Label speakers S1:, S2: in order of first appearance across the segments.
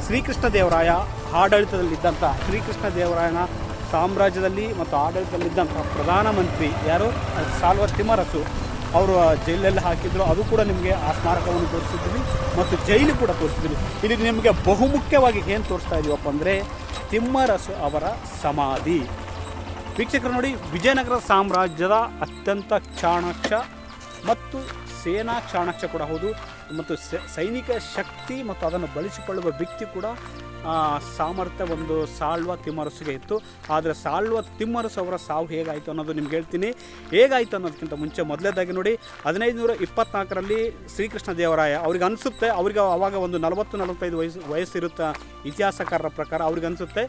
S1: ಶ್ರೀಕೃಷ್ಣ ದೇವರಾಯ ಆಡಳಿತದಲ್ಲಿದ್ದಂಥ ಶ್ರೀಕೃಷ್ಣ ದೇವರಾಯನ ಸಾಮ್ರಾಜ್ಯದಲ್ಲಿ ಮತ್ತು ಆಡಳಿತದಲ್ಲಿದ್ದಂಥ ಪ್ರಧಾನಮಂತ್ರಿ ಯಾರು ಸಾಲ್ವ ತಿಮ್ಮರಸು ಅವರು ಜೈಲಲ್ಲಿ ಹಾಕಿದ್ರು. ಅದು ಕೂಡ ನಿಮಗೆ ಆ ಸ್ಮಾರಕವನ್ನು ತೋರಿಸಿದ್ವಿ ಮತ್ತು ಜೈಲು ಕೂಡ ತೋರಿಸಿದ್ವಿ. ಇಲ್ಲಿ ನಿಮಗೆ ಬಹುಮುಖ್ಯವಾಗಿ ಏನು ತೋರಿಸ್ತಾ ಇದೀವಪ್ಪ ಅಂದರೆ ತಿಮ್ಮರಸು ಅವರ ಸಮಾಧಿ. ವೀಕ್ಷಕರು ನೋಡಿ, ವಿಜಯನಗರ ಸಾಮ್ರಾಜ್ಯದ ಅತ್ಯಂತ ಚಾಣಾಕ್ಷ ಮತ್ತು ಸೇನಾ ಚಾಣಾಕ್ಷ ಕೂಡ ಹೌದು ಮತ್ತು ಸೈನಿಕ ಶಕ್ತಿ ಮತ್ತು ಅದನ್ನು ಬಳಸಿಕೊಳ್ಳುವ ವ್ಯಕ್ತಿ ಕೂಡ ಸಾಮರ್ಥ್ಯ ಒಂದು ಸಾಲ್ವ ತಿಮ್ಮರಸುಗೆ ಇತ್ತು. ಆದರೆ ಸಾಲ್ವ ತಿಮ್ಮರಸು ಅವರ ಸಾವು ಹೇಗಾಯಿತು ಅನ್ನೋದು ನಿಮ್ಗೆ ಹೇಳ್ತೀನಿ. ಹೇಗಾಯಿತು ಅನ್ನೋದಕ್ಕಿಂತ ಮುಂಚೆ ಮೊದಲೇದಾಗಿ ನೋಡಿ, 1524ರಲ್ಲಿ ಶ್ರೀಕೃಷ್ಣ ದೇವರಾಯ ಅವ್ರಿಗೆ ಅನಿಸುತ್ತೆ, ಅವ್ರಿಗೆ ಆವಾಗ ಒಂದು 40-45 ವಯಸ್ಸಿರುತ್ತೆ ಇತಿಹಾಸಕಾರರ ಪ್ರಕಾರ. ಅವ್ರಿಗೆ ಅನಿಸುತ್ತೆ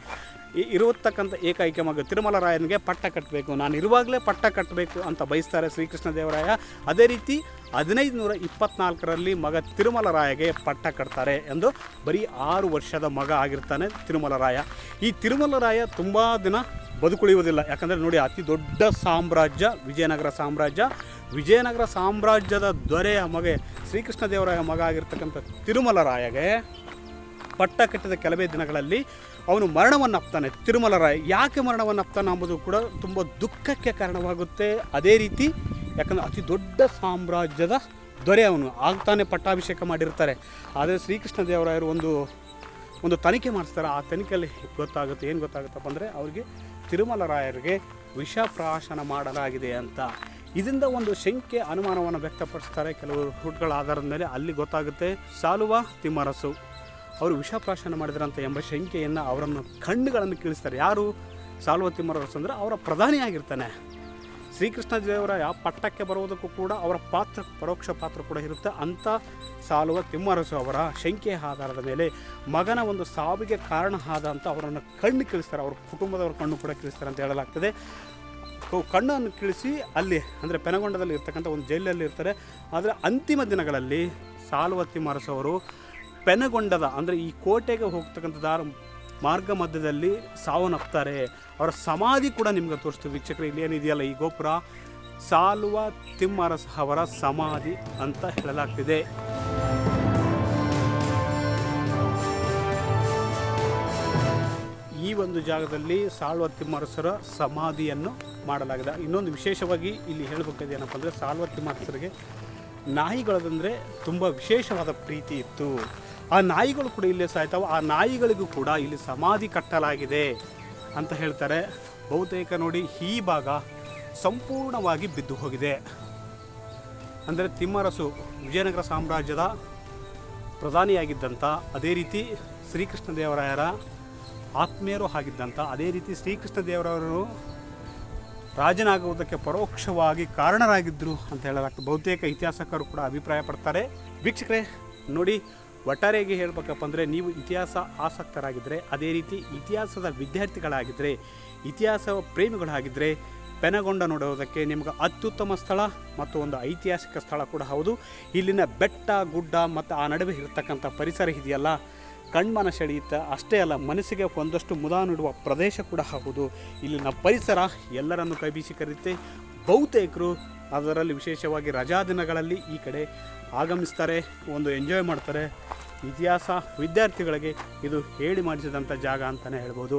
S1: ಇರತಕ್ಕಂಥ ಏಕೈಕ ಮಗ ತಿರುಮಲ ರಾಯನಿಗೆ ಪಟ್ಟ ಕಟ್ಟಬೇಕು, ನಾನು ಇರುವಾಗಲೇ ಪಟ್ಟ ಕಟ್ಟಬೇಕು ಅಂತ ಬಯಸ್ತಾರೆ ಶ್ರೀಕೃಷ್ಣ ದೇವರಾಯ. ಅದೇ ರೀತಿ 1524ರಲ್ಲಿ ಮಗ ತಿರುಮಲ ರಾಯಗೆ ಪಟ್ಟ ಕಟ್ತಾರೆ ಎಂದು. ಬರೀ 6 ವರ್ಷದ ಮಗ ಆಗಿರ್ತಾನೆ ತಿರುಮಲ ರಾಯ. ಈ ತಿರುಮಲ ರಾಯ ತುಂಬ ದಿನ ಬದುಕುಳಿಯುವುದಿಲ್ಲ. ಯಾಕಂದರೆ ನೋಡಿ, ಅತಿ ದೊಡ್ಡ ಸಾಮ್ರಾಜ್ಯ ವಿಜಯನಗರ ಸಾಮ್ರಾಜ್ಯ. ವಿಜಯನಗರ ಸಾಮ್ರಾಜ್ಯದ ದೊರೆಯ ಮಗ ಶ್ರೀಕೃಷ್ಣ ದೇವರಾಯ ಮಗ ಆಗಿರ್ತಕ್ಕಂಥ ತಿರುಮಲ ರಾಯಗೆ ಪಟ್ಟ ಕಟ್ಟಿದ ಕೆಲವೇ ದಿನಗಳಲ್ಲಿ ಅವನು ಮರಣವನ್ನು ಅಪ್ತಾನೆ. ತಿರುಮಲ ರಾಯ ಯಾಕೆ ಮರಣವನ್ನು ಅಪ್ತಾನೆ ಎಂಬುದು ಕೂಡ ತುಂಬ ದುಃಖಕ್ಕೆ ಕಾರಣವಾಗುತ್ತೆ. ಅದೇ ರೀತಿ ಯಾಕಂದರೆ ಅತಿ ದೊಡ್ಡ ಸಾಮ್ರಾಜ್ಯದ ದೊರೆ ಅವನು ಆಗ್ತಾನೆ ಪಟ್ಟಾಭಿಷೇಕ ಮಾಡಿರ್ತಾರೆ. ಆದರೆ ಶ್ರೀಕೃಷ್ಣ ದೇವರಾಯರು ಒಂದು ತನಿಖೆ ಮಾಡಿಸ್ತಾರೆ. ಆ ತನಿಖೆಯಲ್ಲಿ ಗೊತ್ತಾಗುತ್ತೆ, ಏನು ಗೊತ್ತಾಗುತ್ತಪ್ಪ ಅಂದರೆ ಅವ್ರಿಗೆ ತಿರುಮಲ ರಾಯರಿಗೆ ವಿಷಪ್ರಾಶನ ಮಾಡಲಾಗಿದೆ ಅಂತ. ಇದರಿಂದ ಒಂದು ಶಂಕೆ ಅನುಮಾನವನ್ನು ವ್ಯಕ್ತಪಡಿಸ್ತಾರೆ ಕೆಲವು ರೂಟ್ಗಳ ಆಧಾರದ ಮೇಲೆ. ಅಲ್ಲಿ ಗೊತ್ತಾಗುತ್ತೆ ಸಾಲುವ ತಿಮ್ಮರಸು ಅವರು ವಿಷಪ್ರಾಶನ ಮಾಡಿದ್ರಂತ ಎಂಬ ಶಂಕೆಯನ್ನು ಅವರನ್ನು ಕಣ್ಣುಗಳನ್ನು ಕೀಳಿಸ್ತಾರೆ. ಯಾರು? ಸಾಲ್ವ ತಿಮ್ಮರಸು ಅಂದರೆ ಅವರ ಪ್ರಧಾನಿಯಾಗಿರ್ತಾನೆ. ಶ್ರೀಕೃಷ್ಣ ದೇವರಾಯ ಪಟ್ಟಕ್ಕೆ ಬರುವುದಕ್ಕೂ ಕೂಡ ಅವರ ಪಾತ್ರ ಪರೋಕ್ಷ ಪಾತ್ರ ಕೂಡ ಇರುತ್ತೆ. ಅಂಥ ಸಾಲುವ ತಿಮ್ಮರಸು ಅವರ ಶಂಕೆಯ ಆಧಾರದ ಮೇಲೆ ಮಗನ ಒಂದು ಸಾವಿಗೆ ಕಾರಣ ಆದ ಅಂತ ಅವರನ್ನು ಕಣ್ಣು ಕೀಳಿಸ್ತಾರೆ. ಅವರ ಕುಟುಂಬದವರ ಕಣ್ಣು ಕೂಡ ಕೀಳಿಸ್ತಾರೆ ಅಂತ ಹೇಳಲಾಗ್ತದೆ. ಕಣ್ಣನ್ನು ಕೀಳಿಸಿ ಅಲ್ಲಿ ಅಂದರೆ ಪೆನಗೊಂಡದಲ್ಲಿ ಇರ್ತಕ್ಕಂಥ ಒಂದು ಜೈಲಲ್ಲಿ ಇರ್ತಾರೆ. ಆದರೆ ಅಂತಿಮ ದಿನಗಳಲ್ಲಿ ಸಾಲುವ ತಿಮ್ಮರಸು ಅವರು ಪೆನಗೊಂಡದ ಅಂದರೆ ಈ ಕೋಟೆಗೆ ಹೋಗ್ತಕ್ಕಂಥ ಮಾರ್ಗ ಮಧ್ಯದಲ್ಲಿ ಸಾವನ್ನಪ್ತಾರೆ. ಅವರ ಸಮಾಧಿ ಕೂಡ ನಿಮ್ಗೆ ತೋರಿಸ್ತೀವಿ ವೀಕ್ಷಕರು. ಇಲ್ಲಿ ಏನಿದೆಯಲ್ಲ ಈ ಗೋಪುರ, ಸಾಲುವ ತಿಮ್ಮರಸ ಅವರ ಸಮಾಧಿ ಅಂತ ಹೇಳಲಾಗ್ತಿದೆ. ಈ ಒಂದು ಜಾಗದಲ್ಲಿ ಸಾಲ್ವ ತಿಮ್ಮರಸರ ಸಮಾಧಿಯನ್ನು ಮಾಡಲಾಗಿದೆ. ಇನ್ನೊಂದು ವಿಶೇಷವಾಗಿ ಇಲ್ಲಿ ಹೇಳಬೇಕಾದ ಏನಪ್ಪ ಅಂದರೆ ಸಾಲ್ವ ತಿಮ್ಮರಸರಿಗೆ ನಾಯಿಗಳದಂದರೆ ತುಂಬ ವಿಶೇಷವಾದ ಪ್ರೀತಿ ಇತ್ತು. ಆ ನಾಯಿಗಳು ಕೂಡ ಇಲ್ಲೇ ಸಾಯ್ತಾವೆ. ಆ ನಾಯಿಗಳಿಗೂ ಕೂಡ ಇಲ್ಲಿ ಸಮಾಧಿ ಕಟ್ಟಲಾಗಿದೆ ಅಂತ ಹೇಳ್ತಾರೆ. ಬಹುತೇಕ ನೋಡಿ ಈ ಭಾಗ ಸಂಪೂರ್ಣವಾಗಿ ಬಿದ್ದು ಹೋಗಿದೆ. ಅಂದರೆ ತಿಮ್ಮರಸು ವಿಜಯನಗರ ಸಾಮ್ರಾಜ್ಯದ ಪ್ರಧಾನಿಯಾಗಿದ್ದಂಥ, ಅದೇ ರೀತಿ ಶ್ರೀಕೃಷ್ಣ ದೇವರಾಯರ ಆತ್ಮೀಯರು ಆಗಿದ್ದಂಥ, ಅದೇ ರೀತಿ ಶ್ರೀಕೃಷ್ಣ ದೇವರಾಯರು ರಾಜನಾಗುವುದಕ್ಕೆ ಪರೋಕ್ಷವಾಗಿ ಕಾರಣರಾಗಿದ್ದರು ಅಂತ ಹೇಳಲಾಗ್ತದೆ. ಬಹುತೇಕ ಇತಿಹಾಸಕಾರರು ಕೂಡ ಅಭಿಪ್ರಾಯ ಪಡ್ತಾರೆ. ವೀಕ್ಷಕರೇ ನೋಡಿ, ಒಟ್ಟಾರೆಯಾಗಿ ಹೇಳಬೇಕಪ್ಪ ಅಂದರೆ ನೀವು ಇತಿಹಾಸ ಆಸಕ್ತರಾಗಿದ್ದರೆ, ಅದೇ ರೀತಿ ಇತಿಹಾಸದ ವಿದ್ಯಾರ್ಥಿಗಳಾಗಿದ್ದರೆ, ಇತಿಹಾಸ ಪ್ರೇಮಿಗಳಾಗಿದ್ದರೆ ಪೆನಗೊಂಡ ನೋಡುವುದಕ್ಕೆ ನಿಮ್ಗೆ ಅತ್ಯುತ್ತಮ ಸ್ಥಳ ಮತ್ತು ಒಂದು ಐತಿಹಾಸಿಕ ಸ್ಥಳ ಕೂಡ ಹೌದು. ಇಲ್ಲಿನ ಬೆಟ್ಟ ಗುಡ್ಡ ಮತ್ತು ಆ ನಡುವೆ ಇರತಕ್ಕಂಥ ಪರಿಸರ ಇದೆಯಲ್ಲ, ಕಣ್ಮನ ಸೆಳೆಯುತ್ತೆ. ಅಷ್ಟೇ ಅಲ್ಲ, ಮನಸ್ಸಿಗೆ ಒಂದಷ್ಟು ಮುದ ನೀಡುವ ಪ್ರದೇಶ ಕೂಡ ಹೌದು. ಇಲ್ಲಿನ ಪರಿಸರ ಎಲ್ಲರನ್ನು ಕೈಬೀಸಿ ಕರೆಯುತ್ತೆ. ಬಹುತೇಕರು ಅದರಲ್ಲಿ ವಿಶೇಷವಾಗಿ ರಜಾ ದಿನಗಳಲ್ಲಿ ಈ ಕಡೆ ಆಗಮಿಸ್ತಾರೆ, ಒಂದು ಎಂಜಾಯ್ ಮಾಡ್ತಾರೆ. ಇತಿಹಾಸ ವಿದ್ಯಾರ್ಥಿಗಳಿಗೆ ಇದು ಹೇಳಿ ಮಾಡಿಸಿದಂಥ ಜಾಗ ಅಂತಲೇ ಹೇಳ್ಬೋದು.